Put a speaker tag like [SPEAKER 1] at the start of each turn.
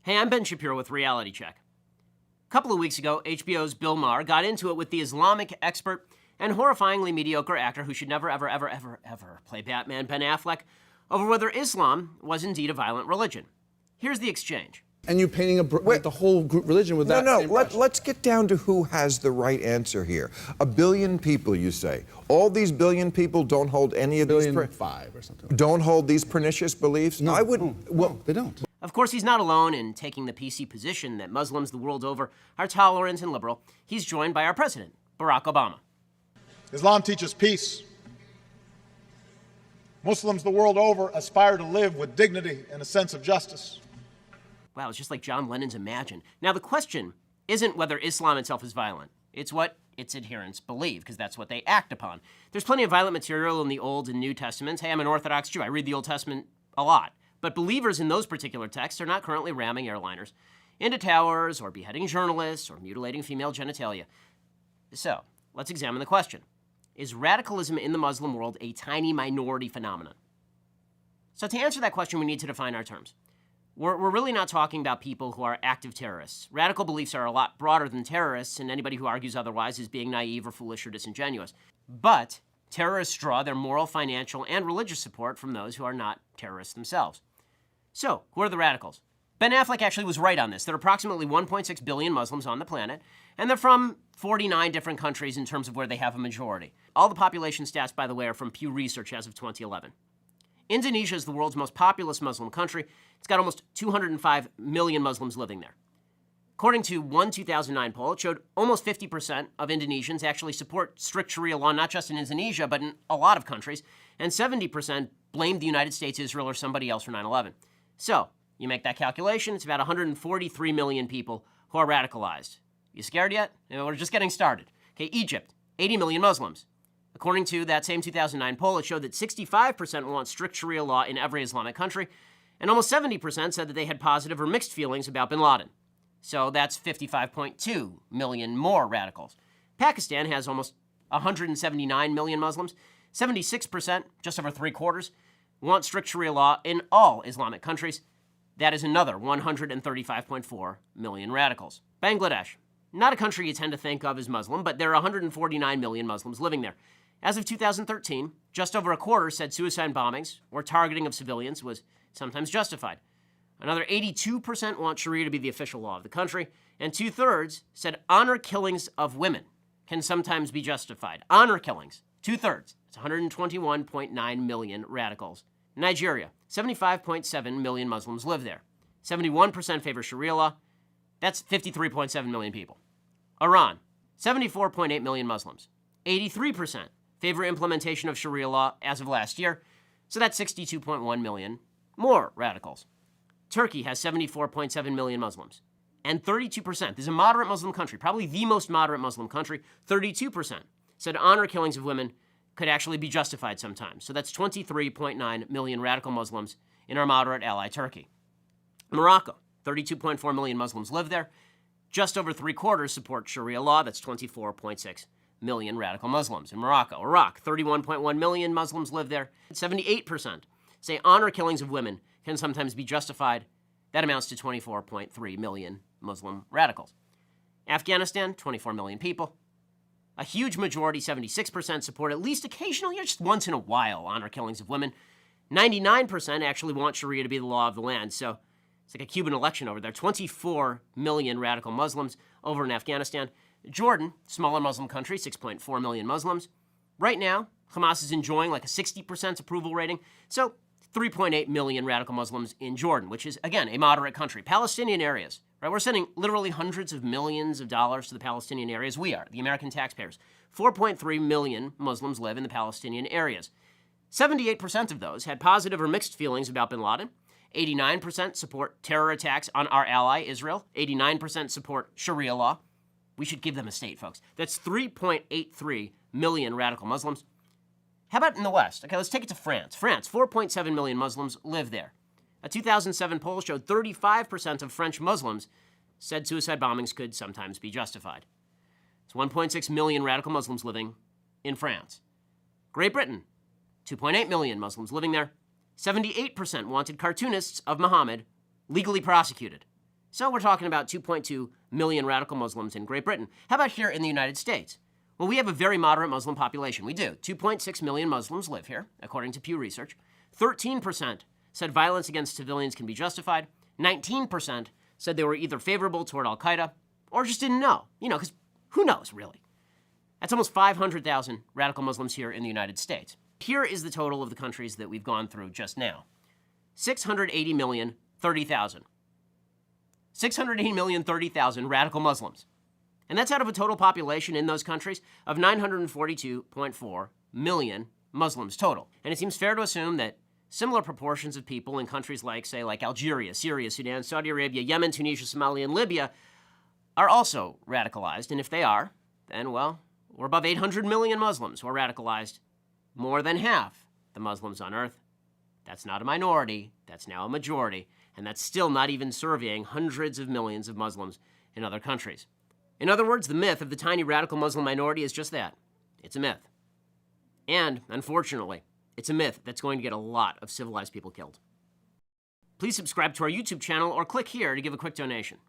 [SPEAKER 1] Hey, I'm Ben Shapiro with Reality Check. A couple of weeks ago, HBO's Bill Maher got into it with the Islamic expert and horrifyingly mediocre actor who should never, ever, ever, ever, ever play Batman, Ben Affleck, over whether Islam was indeed a violent religion. Here's the exchange.
[SPEAKER 2] And you painting the whole religion with that.
[SPEAKER 3] No, let's get down to who has the right answer here. 1 billion people, you say. All these billion people don't hold any of these...
[SPEAKER 2] 1.5 or something.
[SPEAKER 3] Don't hold these pernicious beliefs?
[SPEAKER 2] No,
[SPEAKER 3] I wouldn't...
[SPEAKER 2] Well, they don't.
[SPEAKER 1] Of course, he's not alone in taking the PC position that Muslims the world over are tolerant and liberal. He's joined by our president, Barack Obama.
[SPEAKER 4] Islam teaches peace. Muslims the world over aspire to live with dignity and a sense of justice.
[SPEAKER 1] Wow, it's just like John Lennon's Imagine. Now, the question isn't whether Islam itself is violent. It's what its adherents believe, because that's what they act upon. There's plenty of violent material in the Old and New Testaments. Hey, I'm an Orthodox Jew. I read the Old Testament a lot. But believers in those particular texts are not currently ramming airliners into towers or beheading journalists or mutilating female genitalia. So, let's examine the question. Is radicalism in the Muslim world a tiny minority phenomenon? So to answer that question, we need to define our terms. We're really not talking about people who are active terrorists. Radical beliefs are a lot broader than terrorists, and anybody who argues otherwise is being naive or foolish or disingenuous. But terrorists draw their moral, financial, and religious support from those who are not terrorists themselves. So, who are the radicals? Ben Affleck actually was right on this. There are approximately 1.6 billion Muslims on the planet, and they're from 49 different countries in terms of where they have a majority. All the population stats, by the way, are from Pew Research as of 2011. Indonesia is the world's most populous Muslim country. It's got almost 205 million Muslims living there. According to one 2009 poll, it showed almost 50% of Indonesians actually support strict Sharia law, not just in Indonesia, but in a lot of countries, and 70% blamed the United States, Israel, or somebody else for 9/11. So, you make that calculation, it's about 143 million people who are radicalized. You scared yet? We're just getting started. Okay, Egypt, 80 million Muslims. According to that same 2009 poll, it showed that 65% want strict Sharia law in every Islamic country, and almost 70% said that they had positive or mixed feelings about bin Laden. So that's 55.2 million more radicals. Pakistan has almost 179 million Muslims. 76%, just over 3/4, want strict Sharia law in all Islamic countries. That is another 135.4 million radicals. Bangladesh, not a country you tend to think of as Muslim, but there are 149 million Muslims living there. As of 2013, just over a quarter said suicide bombings or targeting of civilians was sometimes justified. Another 82% want Sharia to be the official law of the country, and 2/3 said honor killings of women can sometimes be justified. Honor killings, 2/3. It's 121.9 million radicals. Nigeria, 75.7 million Muslims live there. 71% favor Sharia law. That's 53.7 million people. Iran, 74.8 million Muslims. 83% favor implementation of Sharia law as of last year. So that's 62.1 million more radicals. Turkey has 74.7 million Muslims. And 32%, this is a moderate Muslim country, probably the most moderate Muslim country, 32% said honor killings of women could actually be justified sometimes. So that's 23.9 million radical Muslims in our moderate ally, Turkey. Morocco, 32.4 million Muslims live there. Just over 3/4 support Sharia law. That's 24.6 million radical Muslims in Morocco. Iraq, 31.1 million Muslims live there. 78% say honor killings of women can sometimes be justified. That amounts to 24.3 million Muslim radicals. Afghanistan, 24 million people. A huge majority, 76%, support at least occasionally, or just once in a while, honor killings of women. 99% actually want Sharia to be the law of the land. So it's like a Cuban election over there. 24 million radical Muslims over in Afghanistan. Jordan, smaller Muslim country, 6.4 million Muslims. Right now, Hamas is enjoying like a 60% approval rating. So 3.8 million radical Muslims in Jordan, which is, again, a moderate country. Palestinian areas, right? We're sending literally hundreds of millions of dollars to the Palestinian areas. We are, the American taxpayers. 4.3 million Muslims live in the Palestinian areas. 78% of those had positive or mixed feelings about bin Laden. 89% support terror attacks on our ally, Israel. 89% support Sharia law. We should give them a state, folks. That's 3.83 million radical Muslims. How about in the West? Okay, let's take it to France. France, 4.7 million Muslims live there. A 2007 poll showed 35% of French Muslims said suicide bombings could sometimes be justified. It's 1.6 million radical Muslims living in France. Great Britain, 2.8 million Muslims living there. 78% wanted cartoonists of Muhammad legally prosecuted. So we're talking about 2.2 million radical Muslims in Great Britain. How about here in the United States? Well, we have a very moderate Muslim population. We do. 2.6 million Muslims live here, according to Pew Research. 13% said violence against civilians can be justified. 19% said they were either favorable toward al-Qaeda or just didn't know. Because who knows, really? That's almost 500,000 radical Muslims here in the United States. Here is the total of the countries that we've gone through just now. 680,030,000. 680,030,000 radical Muslims. And that's out of a total population in those countries of 942.4 million Muslims total. And it seems fair to assume that similar proportions of people in countries like Algeria, Syria, Sudan, Saudi Arabia, Yemen, Tunisia, Somalia, and Libya are also radicalized. And if they are, then, well, we're above 800 million Muslims who are radicalized, more than half the Muslims on earth. That's not a minority, that's now a majority, and that's still not even surveying hundreds of millions of Muslims in other countries. In other words, the myth of the tiny radical Muslim minority is just that. It's a myth. And, unfortunately, it's a myth that's going to get a lot of civilized people killed. Please subscribe to our YouTube channel or click here to give a quick donation.